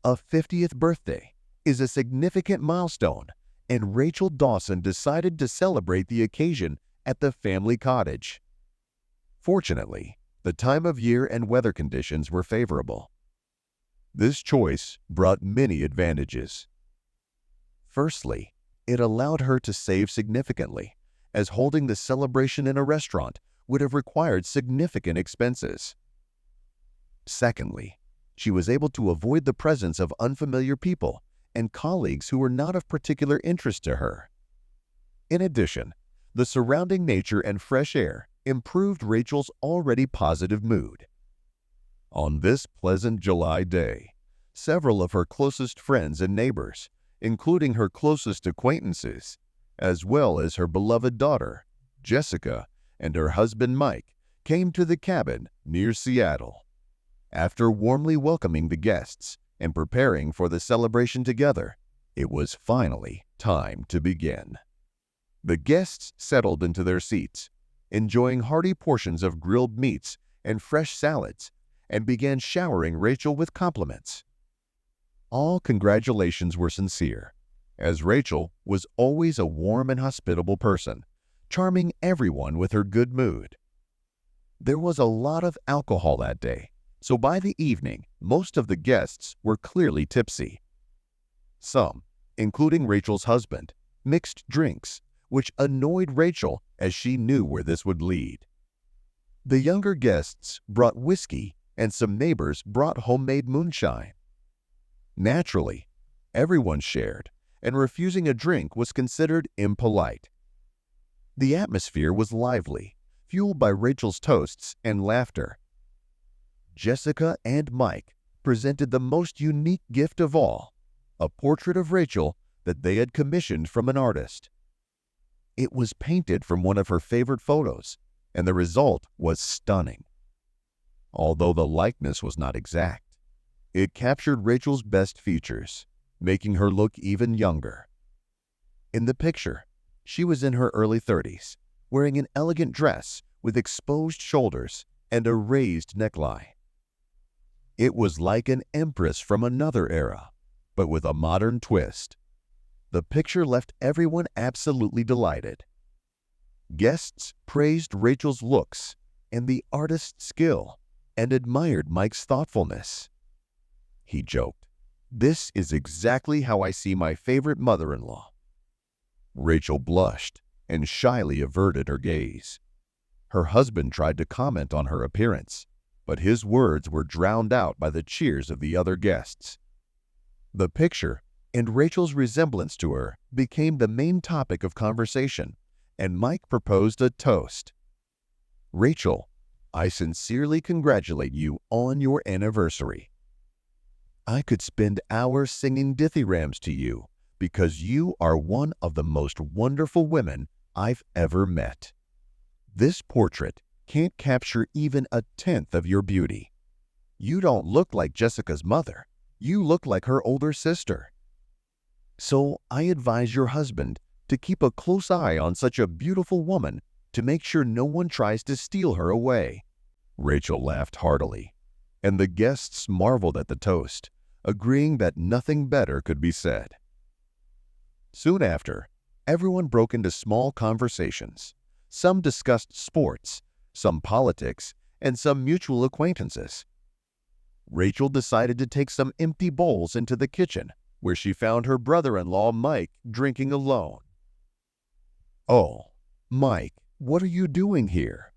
A 50th birthday is a significant milestone, and Rachel Dawson decided to celebrate the occasion at the family cottage. Fortunately, the time of year and weather conditions were favorable. This choice brought many advantages. Firstly, it allowed her to save significantly, as holding the celebration in a restaurant would have required significant expenses. Secondly, she was able to avoid the presence of unfamiliar people and colleagues who were not of particular interest to her. In addition, the surrounding nature and fresh air improved Rachel's already positive mood. On this pleasant July day, several of her closest friends and neighbors, including her closest acquaintances, as well as her beloved daughter, Jessica, and her husband Mike, came to the cabin near Seattle. After warmly welcoming the guests and preparing for the celebration together, it was finally time to begin. The guests settled into their seats, enjoying hearty portions of grilled meats and fresh salads, and began showering Rachel with compliments. All congratulations were sincere, as Rachel was always a warm and hospitable person, charming everyone with her good mood. There was a lot of alcohol that day, so by the evening, most of the guests were clearly tipsy. Some, including Rachel's husband, mixed drinks, which annoyed Rachel as she knew where this would lead. The younger guests brought whiskey, and some neighbors brought homemade moonshine. Naturally, everyone shared, and refusing a drink was considered impolite. The atmosphere was lively, fueled by Rachel's toasts and laughter. Jessica and Mike presented the most unique gift of all, a portrait of Rachel that they had commissioned from an artist. It was painted from one of her favorite photos, and the result was stunning. Although the likeness was not exact, it captured Rachel's best features, making her look even younger. In the picture, she was in her early 30s, wearing an elegant dress with exposed shoulders and a raised neckline. It was like an empress from another era, but with a modern twist. The picture left everyone absolutely delighted. Guests praised Rachel's looks and the artist's skill and admired Mike's thoughtfulness. He joked, "This is exactly how I see my favorite mother-in-law." Rachel blushed and shyly averted her gaze. Her husband tried to comment on her appearance, but his words were drowned out by the cheers of the other guests. The picture and Rachel's resemblance to her became the main topic of conversation, and Mike proposed a toast. "Rachel, I sincerely congratulate you on your anniversary. I could spend hours singing dithyrambs to you because you are one of the most wonderful women I've ever met. This portrait can't capture even a tenth of your beauty. You don't look like Jessica's mother. You look like her older sister. So I advise your husband to keep a close eye on such a beautiful woman to make sure no one tries to steal her away." Rachel laughed heartily, and the guests marveled at the toast, agreeing that nothing better could be said. Soon after, everyone broke into small conversations. Some discussed sports, some politics, and some mutual acquaintances. Rachel decided to take some empty bowls into the kitchen, where she found her brother-in-law Mike drinking alone. "Oh, Mike, what are you doing here?"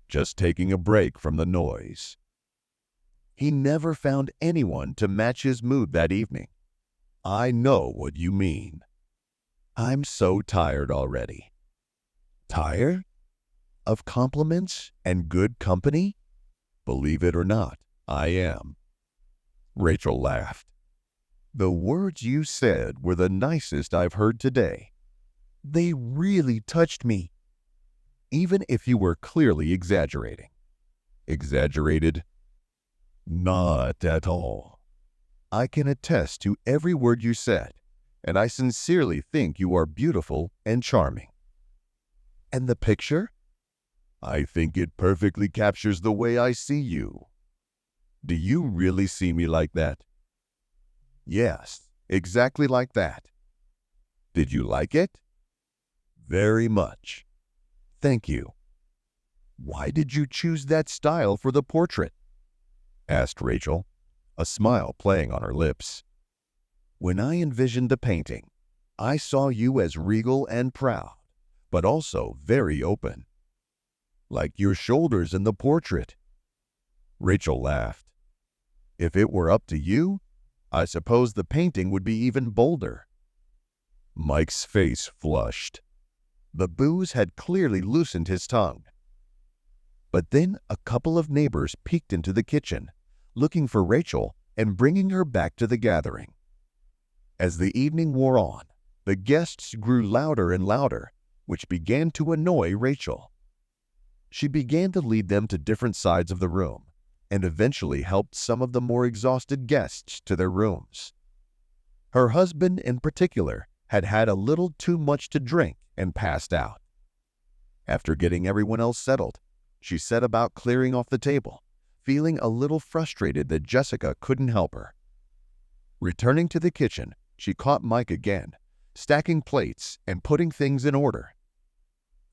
"Just taking a break from the noise." He never found anyone to match his mood that evening. "I know what you mean. I'm so tired already." "Tired? Of compliments and good company?" "Believe it or not, I am." Rachel laughed. "The words you said were the nicest I've heard today. They really touched me." "Even if you were clearly exaggerating." "Exaggerated?" "Not at all. I can attest to every word you said, and I sincerely think you are beautiful and charming." "And the picture?" "I think it perfectly captures the way I see you." "Do you really see me like that?" Yes, exactly like that. Did you like it? Very much. Thank you. Why did you choose that style for the portrait? Asked Rachel, a smile playing on her lips. When I envisioned the painting, I saw you as regal and proud, but also very open. Like your shoulders in the portrait. Rachel laughed. If it were up to you, I suppose the painting would be even bolder. Mike's face flushed. The booze had clearly loosened his tongue. But then a couple of neighbors peeked into the kitchen, looking for Rachel and bringing her back to the gathering. As the evening wore on, the guests grew louder and louder, which began to annoy Rachel. She began to lead them to different sides of the room and eventually helped some of the more exhausted guests to their rooms. Her husband, in particular, had had a little too much to drink and passed out. After getting everyone else settled, she set about clearing off the table, feeling a little frustrated that Jessica couldn't help her. Returning to the kitchen, she caught Mike again, stacking plates and putting things in order.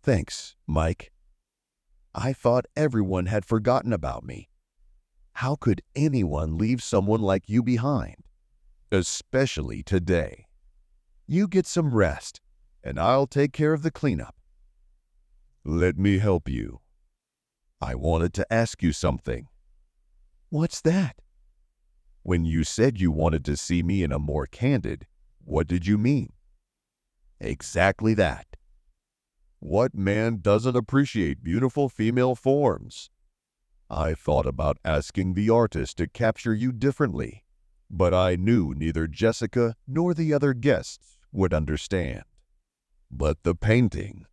Thanks, Mike. I thought everyone had forgotten about me. How could anyone leave someone like you behind? Especially today. You get some rest, and I'll take care of the cleanup. Let me help you. I wanted to ask you something. What's that? When you said you wanted to see me in a more candid, what did you mean? Exactly that. What man doesn't appreciate beautiful female forms? I thought about asking the artist to capture you differently, but I knew neither Jessica nor the other guests would understand. But the painting,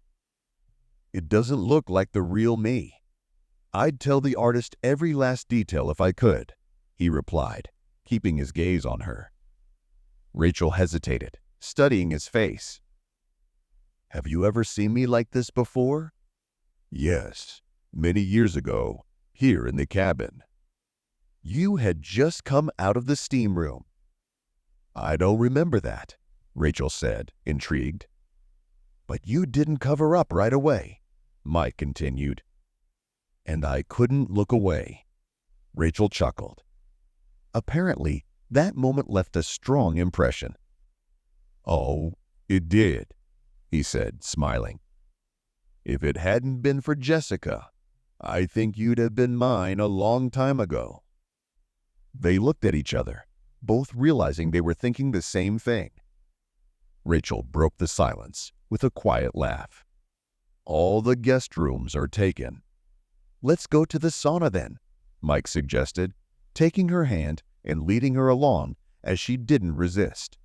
it doesn't look like the real me. I'd tell the artist every last detail if I could, he replied, keeping his gaze on her. Rachel hesitated, studying his face. Have you ever seen me like this before? Yes, many years ago, here in the cabin. You had just come out of the steam room. I don't remember that, Rachel said, intrigued. But you didn't cover up right away, Mike continued. And I couldn't look away. Rachel chuckled. Apparently, that moment left a strong impression. Oh, it did, he said, smiling. If it hadn't been for Jessica, I think you'd have been mine a long time ago. They looked at each other, both realizing they were thinking the same thing. Rachel broke the silence with a quiet laugh. All the guest rooms are taken. Let's go to the sauna then, Mike suggested, taking her hand and leading her along as she didn't resist.